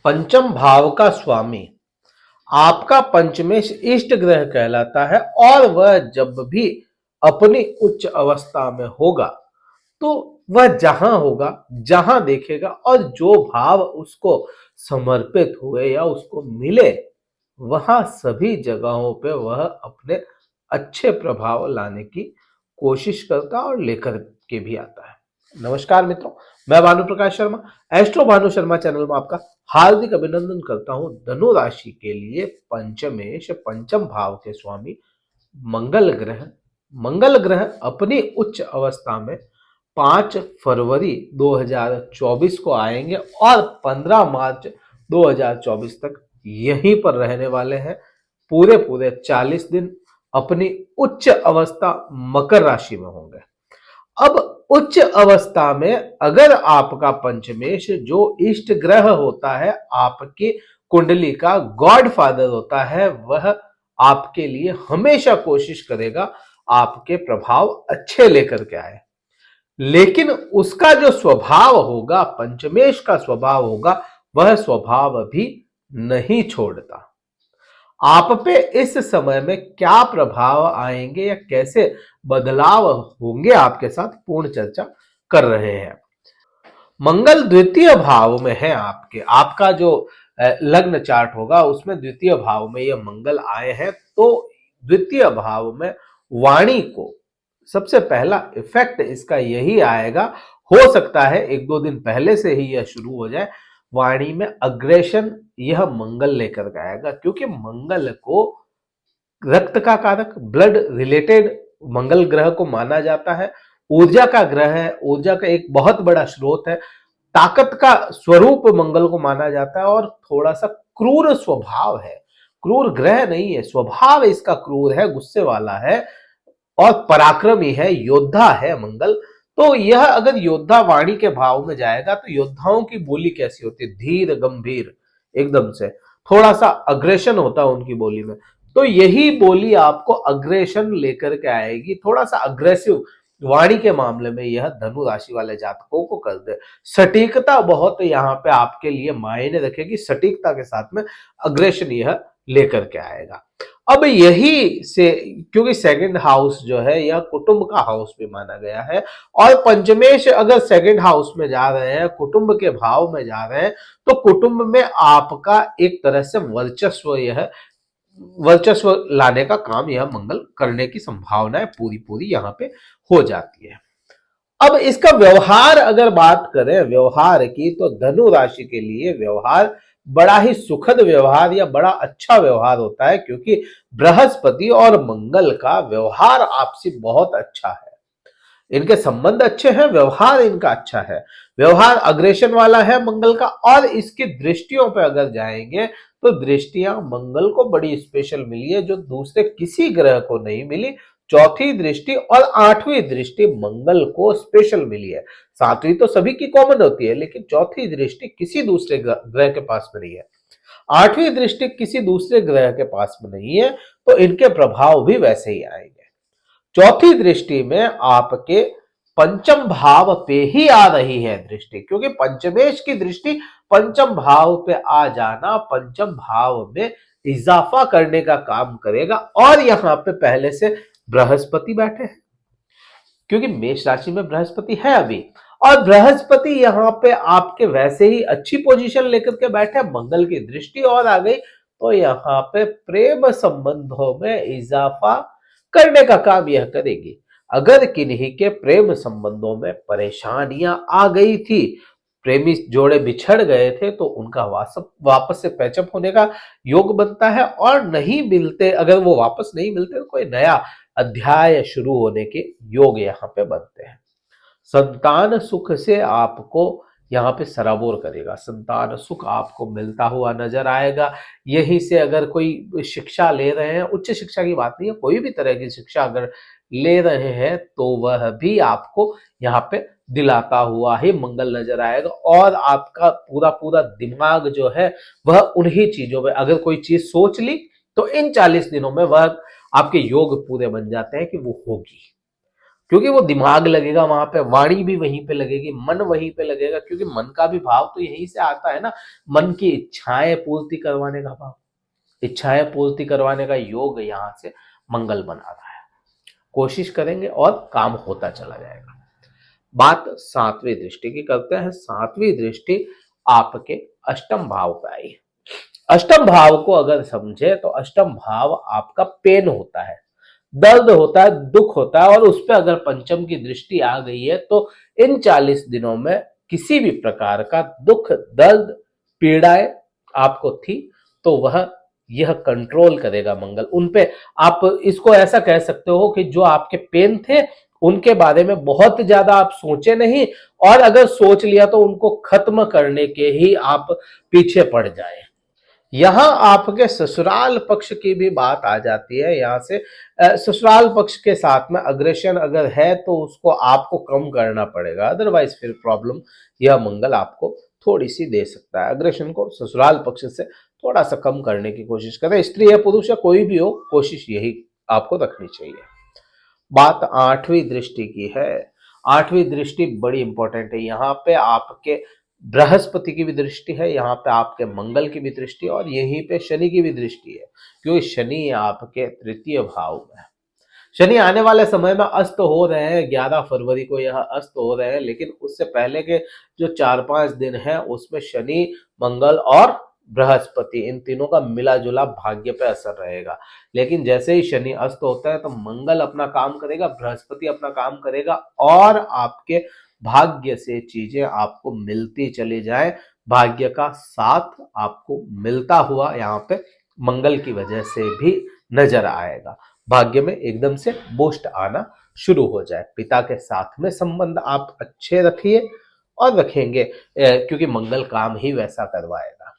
पंचम भाव का स्वामी आपका पंचमेश इष्ट ग्रह कहलाता है और वह जब भी अपनी उच्च अवस्था में होगा तो वह जहां होगा, जहां देखेगा और जो भाव उसको समर्पित हुए या उसको मिले, वहां सभी जगहों पे वह अपने अच्छे प्रभाव लाने की कोशिश करता और लेकर के भी आता है। नमस्कार मित्रों, मैं भानु प्रकाश शर्मा एस्ट्रो भानु शर्मा चैनल में आपका हार्दिक अभिनंदन करता हूं। धनु राशि के लिए पंचमेश पंचम भाव के स्वामी मंगल ग्रह अपनी उच्च अवस्था में 5 फरवरी 2024 को आएंगे और 15 मार्च 2024 तक यहीं पर रहने वाले हैं। पूरे पूरे 40 दिन अपनी उच्च अवस्था मकर राशि में होंगे। अब उच्च अवस्था में अगर आपका पंचमेश जो इष्ट ग्रह होता है, आपकी कुंडली का गॉडफादर होता है, वह आपके लिए हमेशा कोशिश करेगा आपके प्रभाव अच्छे लेकर के आए। लेकिन उसका जो स्वभाव होगा, पंचमेश का स्वभाव होगा, वह स्वभाव भी नहीं छोड़ता। आप पे इस समय में क्या प्रभाव आएंगे या कैसे बदलाव होंगे, आपके साथ पूर्ण चर्चा कर रहे हैं। मंगल द्वितीय भाव में है आपके, आपका जो लग्न चार्ट होगा उसमें द्वितीय भाव में ये मंगल आए हैं। तो द्वितीय भाव में वाणी को सबसे पहला इफेक्ट इसका यही आएगा, हो सकता है एक दो दिन पहले से ही यह शुरू हो जाए। वाणी में अग्रेशन यह मंगल लेकर के आएगा, क्योंकि मंगल को रक्त का कारक, ब्लड रिलेटेड मंगल ग्रह को माना जाता है। ऊर्जा का ग्रह है, ऊर्जा का एक बहुत बड़ा स्रोत है, ताकत का स्वरूप मंगल को माना जाता है और थोड़ा सा क्रूर स्वभाव है। क्रूर ग्रह नहीं है, स्वभाव इसका क्रूर है, गुस्से वाला है और पराक्रमी है, योद्धा है मंगल। तो यह अगर योद्धा वाणी के भाव में जाएगा तो योद्धाओं की बोली कैसी होती है? धीर गंभीर, एकदम से थोड़ा सा अग्रेशन होता है उनकी बोली में। तो यही बोली आपको अग्रेशन लेकर के आएगी, थोड़ा सा अग्रेसिव वाणी के मामले में यह धनु राशि वाले जातकों को कर दे। सटीकता बहुत यहाँ पे आपके लिए मायने रखेगी, सटीकता के साथ में अग्रेशन यह लेकर के आएगा। अब यही से, क्योंकि सेकंड हाउस जो है यह कुटुंब का हाउस भी माना गया है और पंचमेश अगर सेकंड हाउस में जा रहे हैं, कुटुंब के भाव में जा रहे हैं, तो कुटुंब में आपका एक तरह से वर्चस्व लाने का काम यह मंगल करने की संभावनाएं पूरी पूरी यहाँ पे हो जाती है। अब इसका व्यवहार अगर बात करें व्यवहार की, तो धनु राशि के लिए व्यवहार बड़ा ही सुखद व्यवहार या बड़ा अच्छा व्यवहार होता है, क्योंकि बृहस्पति और मंगल का व्यवहार आपसी बहुत अच्छा है। इनके संबंध अच्छे हैं, व्यवहार इनका अच्छा है, व्यवहार अग्रेशन वाला है मंगल का। और इसकी दृष्टियों पे अगर जाएंगे तो दृष्टियां मंगल को बड़ी स्पेशल मिली है, जो दूसरे किसी ग्रह को नहीं मिली। चौथी दृष्टि और आठवीं दृष्टि मंगल को स्पेशल मिली है। सातवीं तो सभी की कॉमन होती है, लेकिन चौथी दृष्टि किसी दूसरे ग्रह के पास में नहीं है, आठवीं दृष्टि किसी दूसरे ग्रह के पास में नहीं है। तो इनके प्रभाव भी वैसे ही आएंगे। चौथी दृष्टि में आपके पंचम भाव पे ही आ रही है दृष्टि, क्योंकि पंचमेश की दृष्टि पंचम भाव पे आ जाना पंचम भाव में इजाफा करने का काम करेगा। और यहां पे पहले से बृहस्पति बैठे हैं, क्योंकि मेष राशि में बृहस्पति है अभी, और बृहस्पति यहाँ पे आपके वैसे ही अच्छी पोजीशन लेकर के बैठे, मंगल की दृष्टि और आ गई, तो यहाँ पे प्रेम संबंधों में इजाफा करने का काम यह करेगी। अगर किन्हीं के प्रेम संबंधों में परेशानियां आ गई थी, प्रेमी जोड़े बिछड़ गए थे, तो उनका वापस से पैचअप होने का योग बनता है। और नहीं मिलते, अगर वो वापस नहीं मिलते, तो कोई नया अध्याय शुरू होने के योग यहाँ पे बनते हैं। संतान सुख से आपको यहाँ पे सराबोर करेगा, संतान सुख आपको मिलता हुआ नजर आएगा। यहीं से अगर कोई शिक्षा ले रहे हैं, उच्च शिक्षा की बात नहीं है, कोई भी तरह की शिक्षा अगर ले रहे हैं, तो वह भी आपको यहाँ पे दिलाता हुआ ही मंगल नजर आएगा। और आपका पूरा पूरा दिमाग जो है वह उन्हीं चीजों में, अगर कोई चीज सोच ली तो इन 40 दिनों में वह आपके योग पूरे बन जाते हैं कि वो होगी। क्योंकि वो दिमाग लगेगा वहां पे, वाणी भी वहीं पे लगेगी, मन वहीं पे लगेगा, क्योंकि मन का भी भाव तो यहीं से आता है ना। मन की इच्छाएं पूर्ति करवाने का भाव, इच्छाएं पूर्ति करवाने का योग यहां से मंगल बना रहा है। कोशिश करेंगे और काम होता चला जाएगा। बात सातवीं दृष्टि की करते हैं। सातवीं दृष्टि आपके अष्टम भाव पे आई। अष्टम भाव को अगर समझे तो अष्टम भाव आपका पेन होता है, दर्द होता है, दुख होता है, और उस पर अगर पंचम की दृष्टि आ गई है तो इन 40 दिनों में किसी भी प्रकार का दुख, दर्द, पीड़ाएं आपको थी तो वह यह कंट्रोल करेगा मंगल उन पे। आप इसको ऐसा कह सकते हो कि जो आपके पेन थे उनके बारे में बहुत ज्यादा आप सोचे नहीं, और अगर सोच लिया तो उनको खत्म करने के ही आप पीछे पड़ जाए। यहां आपके ससुराल पक्ष की भी बात आ जाती है। यहां से ससुराल पक्ष के साथ में अग्रेशन अगर है तो उसको आपको कम करना पड़ेगा, अदरवाइज फिर प्रॉब्लम यह मंगल आपको थोड़ी सी दे सकता है। अग्रेशन को ससुराल पक्ष से थोड़ा सा कम करने की कोशिश करें, स्त्री या पुरुष या कोई भी हो, कोशिश यही आपको रखनी चाहिए। बात आठवीं दृष्टि की है। आठवीं दृष्टि बड़ी इंपॉर्टेंट है। यहाँ पे आपके बृहस्पति की भी दृष्टि है, यहाँ पे आपके मंगल की भी दृष्टि, और यहीं पे शनि की भी दृष्टि है, क्योंकि शनि आपके तृतीय भाव में है। शनि आने वाले समय में अस्त हो रहे हैं, 11 फरवरी को यह अस्त हो रहे हैं, लेकिन उससे पहले के जो 4-5 दिन है उसमें शनि, मंगल और बृहस्पति, इन तीनों का मिला जुला भाग्य पे असर रहेगा। लेकिन जैसे ही शनि अस्त होता है तो मंगल अपना काम करेगा, बृहस्पति अपना काम करेगा, और आपके भाग्य से चीजें आपको मिलती चली जाए। भाग्य का साथ आपको मिलता हुआ यहाँ पे मंगल की वजह से भी नजर आएगा। भाग्य में एकदम से बूस्ट आना शुरू हो जाए। पिता के साथ में संबंध आप अच्छे रखिए और रखेंगे, क्योंकि मंगल काम ही वैसा करवाएगा।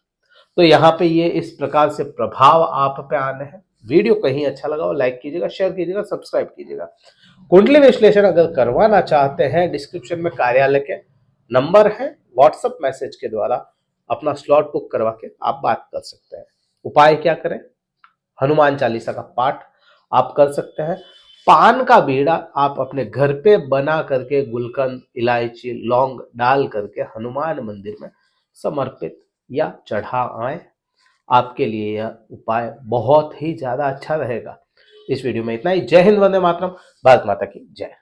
तो यहाँ पे ये इस प्रकार से प्रभाव आप पे आने हैं। वीडियो कहीं अच्छा लगा हो लाइक कीजिएगा, शेयर कीजिएगा, सब्सक्राइब कीजिएगा। कुंडली विश्लेषण अगर करवाना चाहते हैं, डिस्क्रिप्शन में कार्यालय के नंबर है, व्हाट्सएप मैसेज के द्वारा अपना स्लॉट बुक करवा के आप बात कर सकते हैं। उपाय क्या करें? हनुमान चालीसा का पाठ आप कर सकते हैं। पान का बीड़ा आप अपने घर पे बना करके गुलकंद, इलायची, लौंग डाल करके हनुमान मंदिर में समर्पित या चढ़ा आए। आपके लिए यह उपाय बहुत ही ज्यादा अच्छा रहेगा। इस वीडियो में इतना ही। जय हिंद, वंदे मातरम, भारत माता की जय।